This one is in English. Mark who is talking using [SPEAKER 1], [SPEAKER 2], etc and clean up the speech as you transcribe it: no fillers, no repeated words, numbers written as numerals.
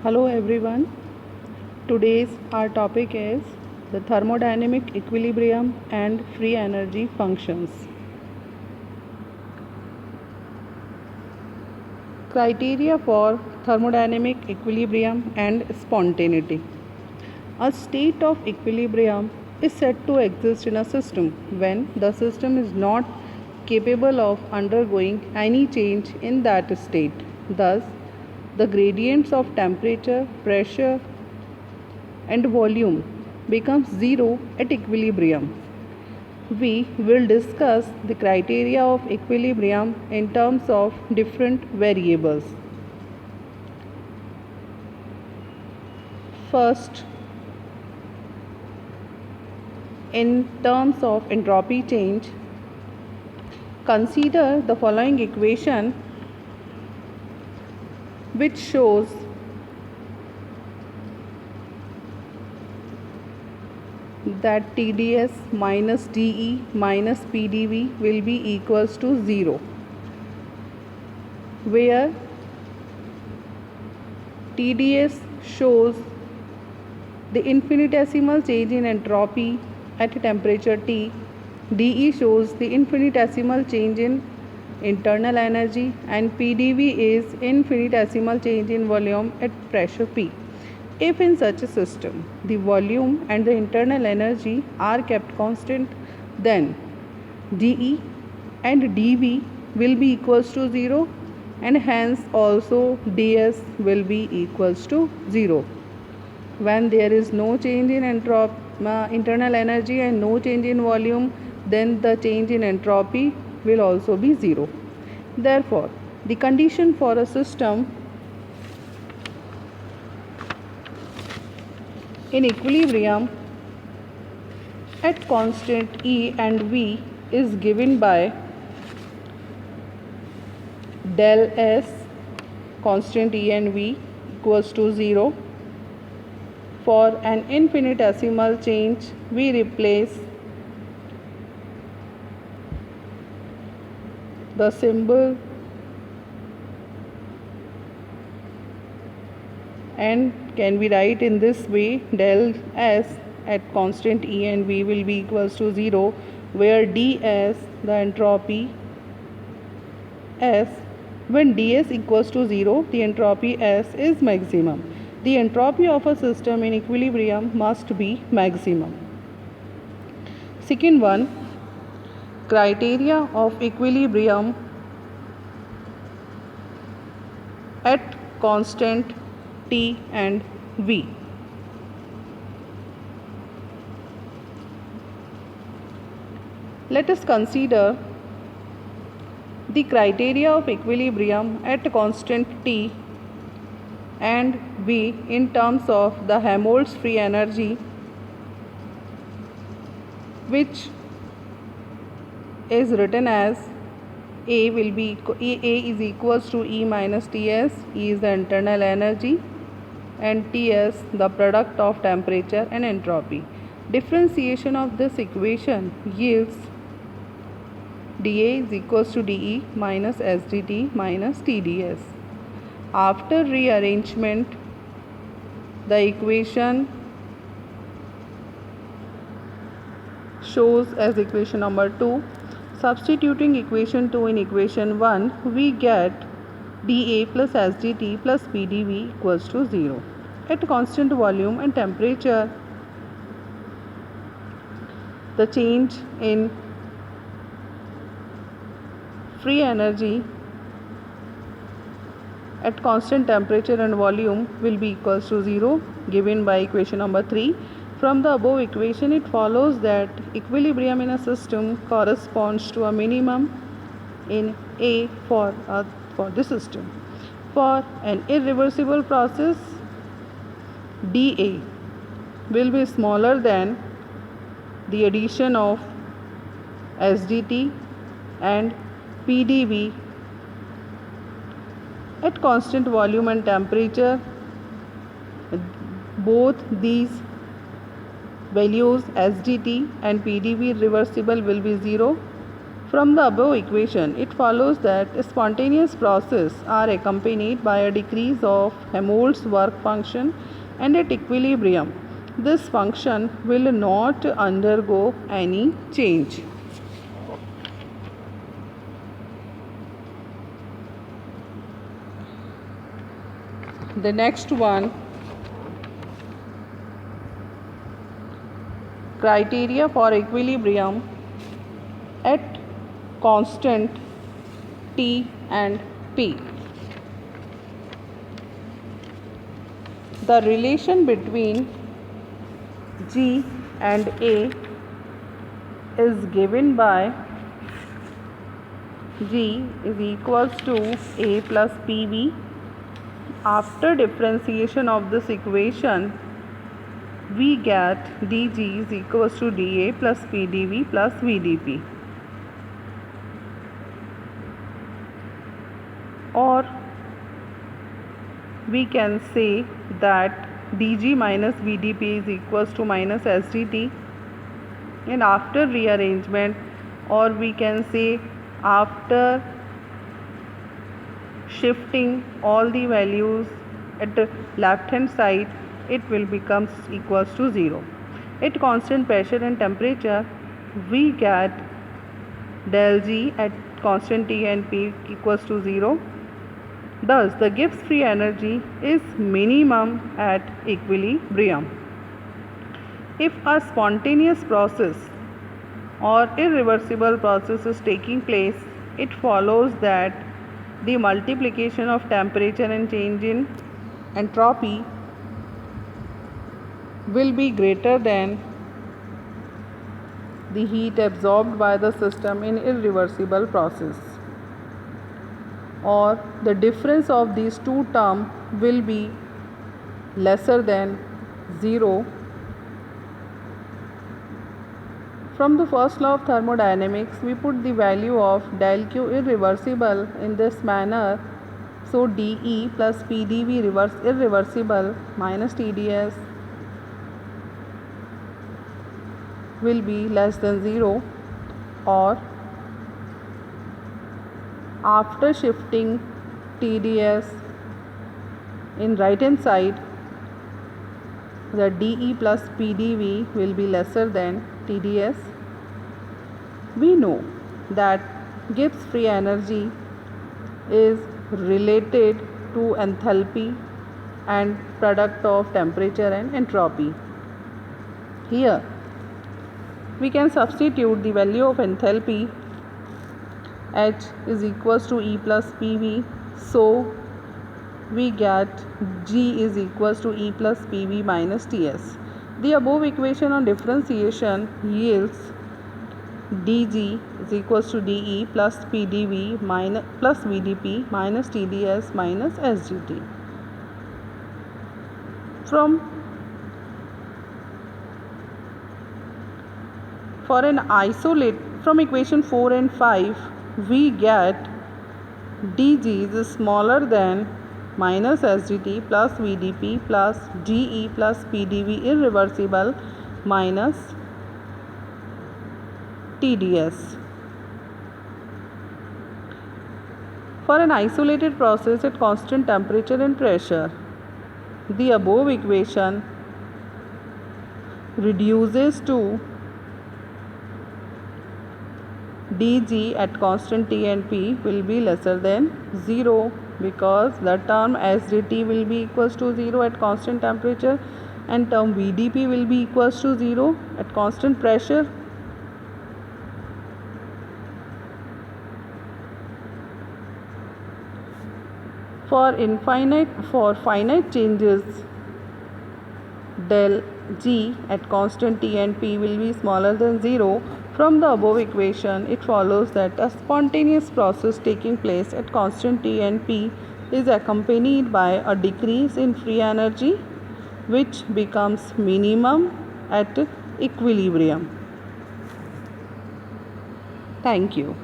[SPEAKER 1] Hello everyone. Today's our topic is the thermodynamic equilibrium and free energy functions. Criteria for thermodynamic equilibrium and spontaneity. A state of equilibrium is said to exist in a system when the system is not capable of undergoing any change in that state. Thus, the gradients of temperature, pressure, and volume becomes zero at equilibrium. We will discuss the criteria of equilibrium in terms of different variables. First, in terms of entropy change, consider the following equation which shows that TdS minus dE minus PdV will be equals to 0, where TdS shows the infinitesimal change in entropy at temperature T, dE shows the infinitesimal change in internal energy, and PdV is infinitesimal change in volume at pressure P. If in such a system the volume and the internal energy are kept constant, then dE and dV will be equals to 0, and hence also ds will be equals to 0. When there is no change in internal energy and no change in volume, then the change in entropy will also be 0. Therefore, the condition for a system in equilibrium at constant E and V is given by del S constant E and V equals to 0. For an infinitesimal change, we replace the symbol and can be write in this way: del S at constant E and V will be equals to 0, where ds, the entropy S, when ds equals to 0, the entropy S is maximum. The entropy of a system in equilibrium must be maximum. Second one, criteria of equilibrium at constant T and V. Let us consider the criteria of equilibrium at constant T and V in terms of the Helmholtz free energy, which is written as A is equals to E minus Ts. E is the internal energy and Ts the product of temperature and entropy. Differentiation of this equation yields dA is equals to dE minus SdT minus TdS. After rearrangement, the equation shows as equation number 2. Substituting equation 2 in equation 1, we get dA plus SdT plus PdV equals to 0. At constant volume and temperature, the change in free energy at constant temperature and volume will be equals to 0, given by equation number 3. From the above equation, it follows that equilibrium in a system corresponds to a minimum in A for the system. For an irreversible process, dA will be smaller than the addition of SdT and PdV at constant volume and temperature. Both these values SdT and PdV reversible will be 0, From the above equation, it follows that spontaneous processes are accompanied by a decrease of Helmholtz work function, and at equilibrium, this function will not undergo any change. The next one, criteria for equilibrium at constant T and P. The relation between G and A is given by G is equals to A plus PV. After differentiation of this equation, we get dG is equals to dA plus PdV plus VdP. Or we can say that dG minus VdP is equals to minus SdT. And after rearrangement, or we can say after shifting all the values at the left hand side, it will become equals to 0. At constant pressure and temperature, we get del G at constant T and P equals to 0. Thus, the Gibbs free energy is minimum at equilibrium. If a spontaneous process or irreversible process is taking place, it follows that the multiplication of temperature and change in entropy will be greater than the heat absorbed by the system in irreversible process, or the difference of these two terms will be lesser than 0. From the first law of thermodynamics, we put the value of del Q irreversible in this manner. So dE plus PdV irreversible minus TdS will be less than 0, or after shifting TdS in right hand side, the dE plus PdV will be lesser than TdS. We know that Gibbs free energy is related to enthalpy and product of temperature and entropy. Here we can substitute the value of enthalpy. H is equals to E plus PV, so we get G is equals to E plus PV minus TS. The above equation on differentiation yields dG is equals to dE plus PdV minus plus VdP minus TdS minus SdT. From equation 4 and 5, we get dG is smaller than minus SdT plus VdP plus dE plus PdV irreversible minus TdS. For an isolated process at constant temperature and pressure, the above equation reduces to dG at constant T and P will be lesser than 0, because the term SdT will be equals to 0 at constant temperature and term VdP will be equals to 0 at constant pressure. For finite changes, del G at constant T and P will be smaller than 0. From the above equation, it follows that a spontaneous process taking place at constant T and P is accompanied by a decrease in free energy, which becomes minimum at equilibrium. Thank you.